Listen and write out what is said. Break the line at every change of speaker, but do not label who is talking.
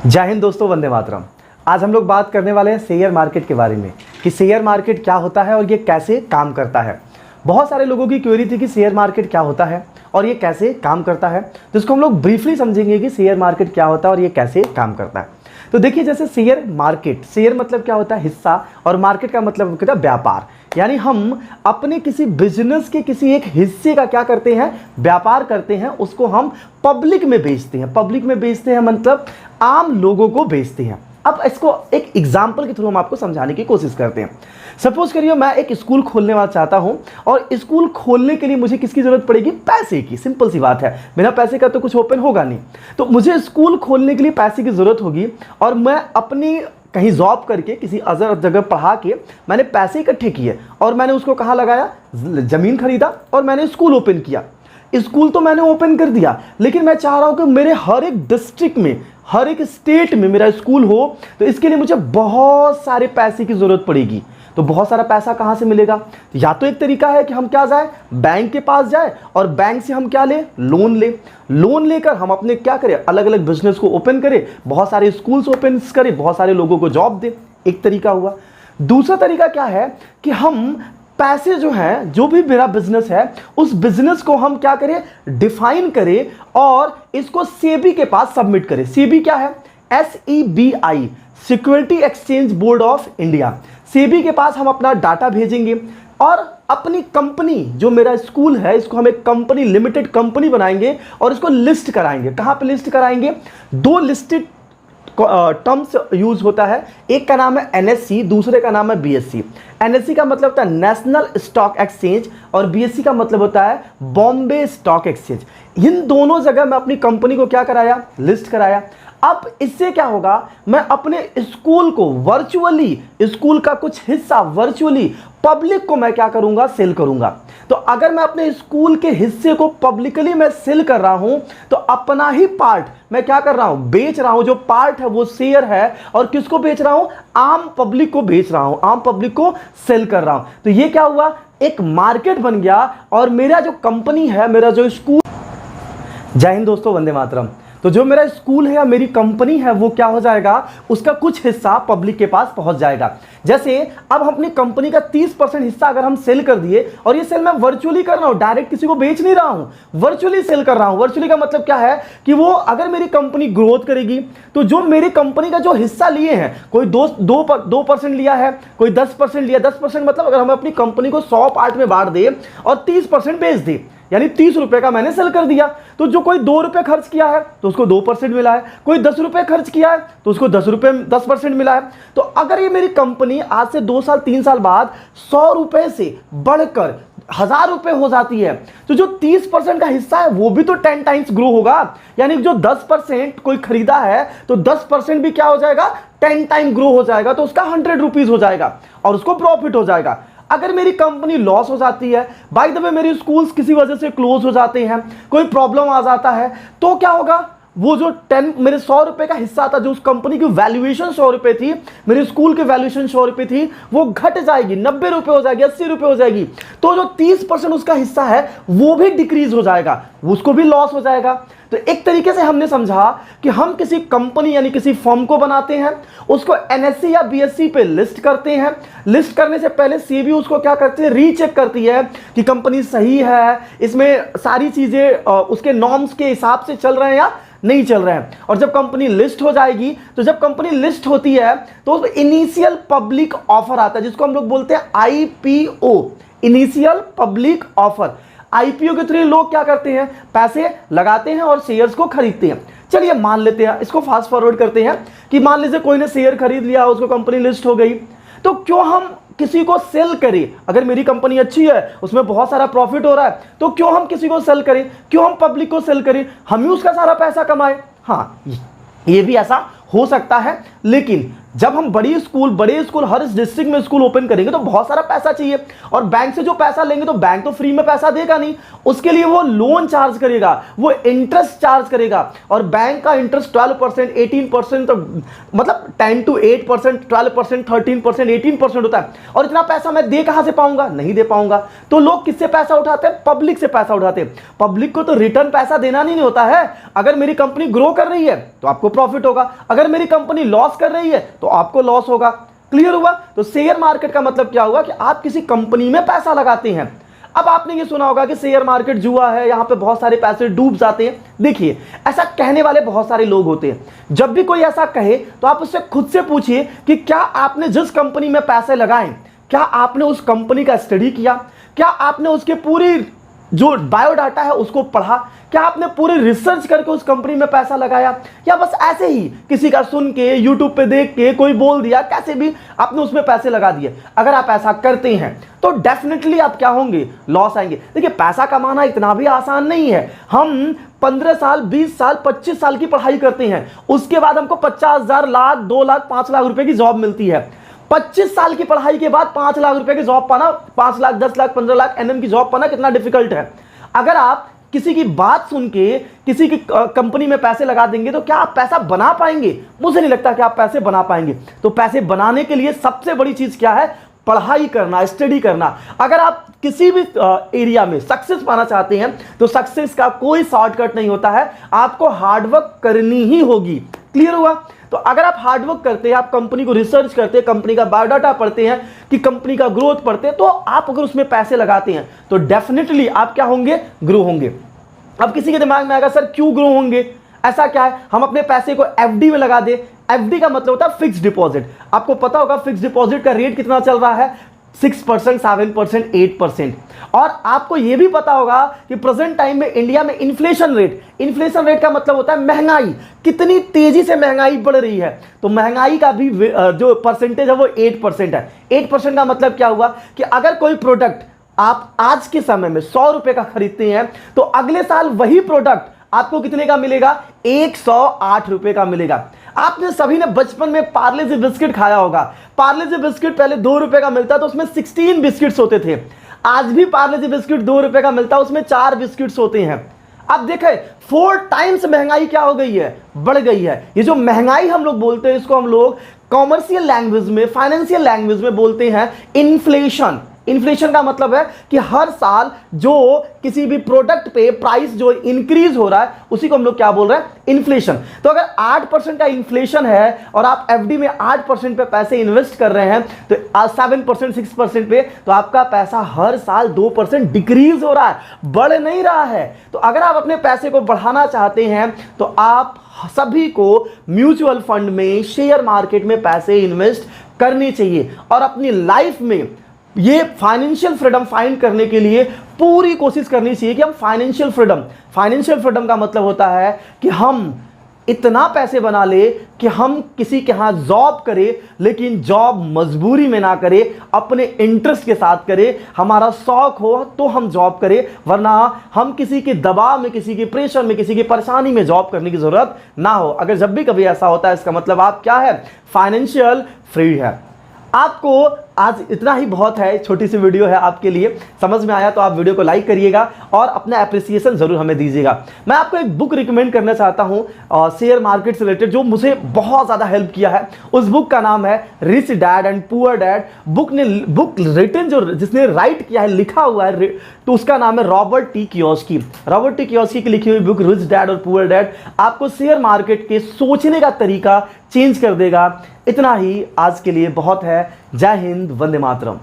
जय हिंद दोस्तों, वंदे मातरम। आज हम लोग बात करने वाले हैं शेयर मार्केट के बारे में कि शेयर मार्केट क्या होता है और ये कैसे काम करता है। बहुत सारे लोगों की क्वेरी थी कि शेयर मार्केट क्या होता है और ये कैसे काम करता है, तो इसको हम लोग ब्रीफली समझेंगे कि शेयर मार्केट क्या होता है और ये कैसे काम करता है। तो देखिए, जैसे शेयर मार्केट, शेयर मतलब क्या होता है हिस्सा, और मार्केट का मतलब होता है व्यापार। यानी हम अपने किसी बिजनेस के किसी एक हिस्से का क्या करते हैं, व्यापार करते हैं, उसको हम पब्लिक में बेचते हैं। पब्लिक में बेचते हैं मतलब आम लोगों को बेचते हैं। अब इसको एक एग्जाम्पल के थ्रू हम आपको समझाने की कोशिश करते हैं। सपोज करिए मैं एक स्कूल खोलने वाला चाहता हूं और स्कूल खोलने के लिए मुझे किसकी जरूरत पड़ेगी, पैसे की। सिंपल सी बात है, बिना पैसे का तो कुछ ओपन होगा नहीं। तो मुझे स्कूल खोलने के लिए पैसे की जरूरत होगी और मैं अपनी कहीं जॉब करके किसी अदर जगह पढ़ा के मैंने पैसे इकट्ठे किए और मैंने उसको कहाँ लगाया, जमीन खरीदा और मैंने स्कूल ओपन किया। स्कूल तो मैंने ओपन कर दिया, लेकिन मैं चाह रहा हूं कि मेरे हर एक डिस्ट्रिक्ट में, हर एक स्टेट में मेरा स्कूल हो। तो इसके लिए मुझे बहुत सारे पैसे की जरूरत पड़ेगी। तो बहुत सारा पैसा कहां से मिलेगा? या तो एक तरीका है कि हम क्या जाए, बैंक के पास जाए और बैंक से हम क्या ले, लोन ले। लोन लेकर हम अपने क्या करें, अलग अलग बिजनेस को ओपन करें, बहुत सारे स्कूल्स ओपन करें, बहुत सारे लोगों को जॉब दे। एक तरीका हुआ। दूसरा तरीका क्या है कि हम पैसे जो हैं, जो भी मेरा बिजनेस है, उस बिजनेस को हम क्या करें, डिफाइन करें और इसको सेबी के पास सबमिट करें। सेबी क्या है? SEBI, security exchange board of India. SEBI के पास हम अपना डाटा भेजेंगे और अपनी कंपनी, जो मेरा स्कूल है, इसको हम एक कंपनी, लिमिटेड कंपनी बनाएंगे और इसको लिस्ट कराएंगे। कहां पे लिस्ट कराएंगे? दो लिस्टेड टर्म्स यूज होता है। एक का नाम है NSE, दूसरे का नाम है BSE। NSE का मतलब होता है नेशनल स्टॉक एक्सचेंज और BSE का मतलब होता है बॉम्बे स्टॉक एक्सचेंज। इन दोनों जगह मैं अपनी कंपनी को क्या कराया, लिस्ट कराया। अब इससे क्या होगा, मैं अपने स्कूल को वर्चुअली, स्कूल का कुछ हिस्सा वर्चुअली पब्लिक को मैं क्या करूंगा, सेल करूंगा। तो अगर मैं अपने स्कूल के हिस्से को पब्लिकली मैं सेल कर रहा हूं, तो अपना ही पार्ट मैं क्या कर रहा हूं, बेच रहा हूं। जो पार्ट है वो शेयर है और किसको बेच रहा हूं, आम पब्लिक को बेच रहा हूं, आम पब्लिक को सेल कर रहा हूं। तो ये क्या हुआ, एक मार्केट बन गया और मेरा जो कंपनी है, मेरा जो स्कूल। जय हिंद दोस्तों, वंदे मातरम। तो जो मेरा स्कूल है या मेरी कंपनी है, वो क्या हो जाएगा, उसका कुछ हिस्सा पब्लिक के पास पहुंच जाएगा। जैसे अब हम अपनी कंपनी का 30% हिस्सा अगर हम सेल कर दिए, और ये सेल मैं वर्चुअली कर रहा हूं, डायरेक्ट किसी को बेच नहीं रहा हूं, वर्चुअली सेल कर रहा हूं। वर्चुअली का मतलब क्या है कि वो अगर मेरी कंपनी ग्रोथ करेगी तो जो मेरी कंपनी का जो हिस्सा लिए हैं, कोई 2% लिया है, कोई 10% लिया। 10% मतलब अगर हम अपनी कंपनी को 100 पार्ट में बांट दे और 30% बेच दे, यानी 30 रुपए का मैंने सेल कर दिया। तो जो कोई 2 रुपए खर्च किया है तो उसको 2% मिला है, कोई 10 रुपए खर्च किया है तो उसको 10% मिला है। तो अगर ये मेरी कंपनी आज से 2 साल 3 साल बाद 100 रुपए से बढ़कर 1000 रुपए हो जाती है, तो जो 30% का हिस्सा है वो भी तो 10 टाइम्स ग्रो होगा। यानी जो 10% कोई खरीदा है तो 10% भी क्या हो जाएगा, 10 टाइम ग्रो हो जाएगा। तो उसका 100 रुपीज हो जाएगा और उसको प्रॉफिट हो जाएगा। अगर मेरी कंपनी लॉस हो जाती है, बाय द वे मेरे स्कूल्स किसी वजह से क्लोज हो जाते हैं, कोई प्रॉब्लम आ जाता है, तो क्या होगा, वो जो मेरे 100 रुपए का हिस्सा था, जो उस कंपनी की वैल्यूएशन 100 रुपए थी, मेरे स्कूल की वैल्यूएशन 100 रुपए थी, वो घट जाएगी, 90 रुपए हो जाएगी, 80 रुपए हो जाएगी। तो जो 30% उसका हिस्सा है वो भी डिक्रीज हो जाएगा, उसको भी लॉस हो जाएगा। तो एक तरीके से हमने समझा कि हम किसी कंपनी यानी किसी फर्म को बनाते हैं, उसको NSE या BSE पे लिस्ट करते हैं। लिस्ट करने से पहले सेबी उसको क्या करती है, रीचेक करती है कि कंपनी सही है, इसमें सारी चीजें उसके नॉर्म्स के हिसाब से चल रहे हैं या नहीं चल रहे हैं। और जब कंपनी लिस्ट हो जाएगी, तो जब कंपनी लिस्ट होती है तो इनिशियल पब्लिक ऑफर आता है, जिसको हम लोग बोलते हैं IPO, initial public offer. IPO के थ्रू लोग क्या करते हैं, पैसे लगाते हैं और शेयर्स को खरीदते हैं। चलिए मान लेते हैं, इसको फास्ट फॉरवर्ड करते हैं कि मान लीजिए कोई ने शेयर खरीद लिया, उसको कंपनी लिस्ट हो गई, तो क्यों हम किसी को सेल करें? अगर मेरी कंपनी अच्छी है, उसमें बहुत सारा प्रॉफिट हो रहा है, तो क्यों हम किसी को सेल करें, क्यों हम पब्लिक को सेल करें, हम ही उसका सारा पैसा कमाए। हाँ, ये भी ऐसा हो सकता है, लेकिन जब हम बड़े स्कूल हर डिस्ट्रिक्ट में स्कूल ओपन करेंगे तो बहुत सारा पैसा चाहिए, और बैंक से जो पैसा लेंगे तो बैंक तो फ्री में पैसा देगा नहीं, उसके लिए वो लोन चार्ज करेगा, वो इंटरेस्ट चार्ज करेगा, और बैंक का इंटरेस्ट 12%, 18%, तो मतलब 10 to 8%, 12%, 13%, 18% होता है। और इतना पैसा मैं दे कहां से पाऊंगा? नहीं दे पाऊंगा। तो लोग किससे पैसा उठाते हैं? पब्लिक से पैसा उठाते हैं। पब्लिक को तो रिटर्न पैसा देना नहीं होता है। अगर मेरी कंपनी ग्रो कर रही है तो आपको प्रॉफिट होगा, अगर मेरी कंपनी लॉस कर रही है तो आपको लॉस होगा। क्लियर हुआ? तो शेयर मार्केट का मतलब क्या हुआ कि आप किसी कंपनी में पैसा लगाते हैं। अब आपने ये सुना होगा कि शेयर मार्केट जुआ है, यहां पे बहुत सारे पैसे डूब जाते हैं। देखिए, ऐसा कहने वाले बहुत सारे लोग होते हैं। जब भी कोई ऐसा कहे तो आप उससे खुद से पूछिए कि क्या आपने जिस कंपनी में पैसे लगाए, क्या आपने उस कंपनी का स्टडी किया? क्या आपने उसके पूरी जो बायोडाटा है उसको पढ़ा? क्या आपने पूरी रिसर्च करके उस कंपनी में पैसा लगाया, या बस ऐसे ही किसी का सुन के, यूट्यूब पे देख के, कोई बोल दिया, कैसे भी आपने उसमें पैसे लगा दिए? अगर आप ऐसा करते हैं तो डेफिनेटली आप क्या होंगे? लॉस आएंगे। देखिए, पैसा कमाना इतना भी आसान नहीं है। हम 15 साल, 20 साल, 25 साल की पढ़ाई करते हैं, उसके बाद हमको 50,000, लाख, 2 लाख, 5 लाख रुपए की जॉब मिलती है। 25 साल की पढ़ाई के बाद 5 लाख रुपए की जॉब पाना, 5 लाख, 10 लाख, 15 लाख एनएम की जॉब पाना कितना डिफिकल्ट है। अगर आप किसी की बात सुन के किसी की कंपनी में पैसे लगा देंगे तो क्या आप पैसा बना पाएंगे? मुझे नहीं लगता कि आप पैसे बना पाएंगे। तो पैसे बनाने के लिए सबसे बड़ी चीज क्या है? पढ़ाई करना, स्टडी करना। अगर आप किसी भी एरिया में सक्सेस पाना चाहते हैं तो सक्सेस का कोई शॉर्टकट नहीं होता है, आपको हार्डवर्क करनी ही होगी। क्लियर हुआ? तो अगर आप हार्डवर्क करते हैं, आप कंपनी को रिसर्च करते हैं, कंपनी का बायोडाटा पढ़ते हैं, कि कंपनी का ग्रोथ पढ़ते हैं, तो आप अगर उसमें पैसे लगाते हैं तो डेफिनेटली आप क्या होंगे? ग्रो होंगे। अब किसी के दिमाग में आएगा, सर क्यों ग्रो होंगे? ऐसा क्या है हम अपने पैसे को एफडी में लगा दे? एफडी का मतलब होता है फिक्स डिपॉजिट। आपको पता होगा फिक्स डिपॉजिट का रेट कितना चल रहा है? 6%, 7%, 8%। और आपको यह भी पता होगा कि प्रेजेंट टाइम में इंडिया में इन्फ्लेशन रेट का मतलब होता है महंगाई, कितनी तेजी से महंगाई बढ़ रही है। तो महंगाई का भी जो परसेंटेज है वो 8% है। 8% का मतलब क्या हुआ कि अगर कोई प्रोडक्ट आप आज के समय में 100 रुपए का खरीदते हैं तो अगले साल वही प्रोडक्ट आपको कितने का मिलेगा? 108 रुपए का मिलेगा। आपने सभी ने बचपन में पार्ले जी बिस्किट खाया होगा। पार्ले जी बिस्किट पहले 2 रुपए का मिलता तो उसमें 16 बिस्किट्स होते थे। आज भी पार्ले जी बिस्किट 2 रुपए का मिलता, उसमें 4 बिस्किट्स होते हैं। अब देखें 4 टाइम्स महंगाई क्या हो गई है? बढ़ गई है। ये जो महंगाई हम लोग बोलते हैं इसको हम लोग कॉमर्शियल लैंग्वेज में, फाइनेंशियल लैंग्वेज में बोलते हैं इन्फ्लेशन। इन्फ्लेशन का मतलब है कि हर साल जो किसी भी प्रोडक्ट पे प्राइस जो इंक्रीज हो रहा है उसी को हम लोग क्या बोल रहे हैं? इन्फ्लेशन। तो अगर 8% का इन्फ्लेशन है और आप एफडी में 8% पे पैसे इन्वेस्ट कर रहे हैं तो 7%, 6% पे, तो आपका पैसा हर साल 2% डिक्रीज हो रहा है, बढ़ नहीं रहा है। तो अगर आप अपने पैसे को बढ़ाना चाहते हैं तो आप सभी को म्यूचुअल फंड में, शेयर मार्केट में पैसे इन्वेस्ट करने चाहिए, और अपनी लाइफ में ये फाइनेंशियल फ्रीडम फाइंड करने के लिए पूरी कोशिश करनी चाहिए कि हम फाइनेंशियल फ्रीडम का मतलब होता है कि हम इतना पैसे बना ले कि हम किसी के हाथ जॉब करें, लेकिन जॉब मजबूरी में ना करें, अपने इंटरेस्ट के साथ करें। हमारा शौक हो तो हम जॉब करें, वरना हम किसी के दबाव में, किसी के प्रेशर में, किसी की परेशानी में जॉब करने की जरूरत ना हो। अगर जब भी कभी ऐसा होता है इसका मतलब आप क्या है? फाइनेंशियल फ्री है। आपको आज इतना ही बहुत है, छोटी सी वीडियो है आपके लिए। समझ में आया तो आप वीडियो को लाइक करिएगा और अपना एप्रिसिएशन जरूर हमें दीजिएगा। मैं आपको एक बुक रिकमेंड करना चाहता हूं शेयर मार्केट से रिलेटेड, जो मुझे बहुत ज़्यादा हेल्प किया है। उस बुक का नाम है rich dad and poor dad. Book written जो जिसने राइट किया है, लिखा हुआ है, तो उसका नाम है Robert T Kiyosaki. Robert T Kiyosaki की लिखी हुई बुक रिच डैड और पुअर डैड आपको शेयर मार्केट के सोचने का तरीका चेंज कर देगा। इतना ही आज के लिए बहुत है। जय हिंद, वंदे मातरम।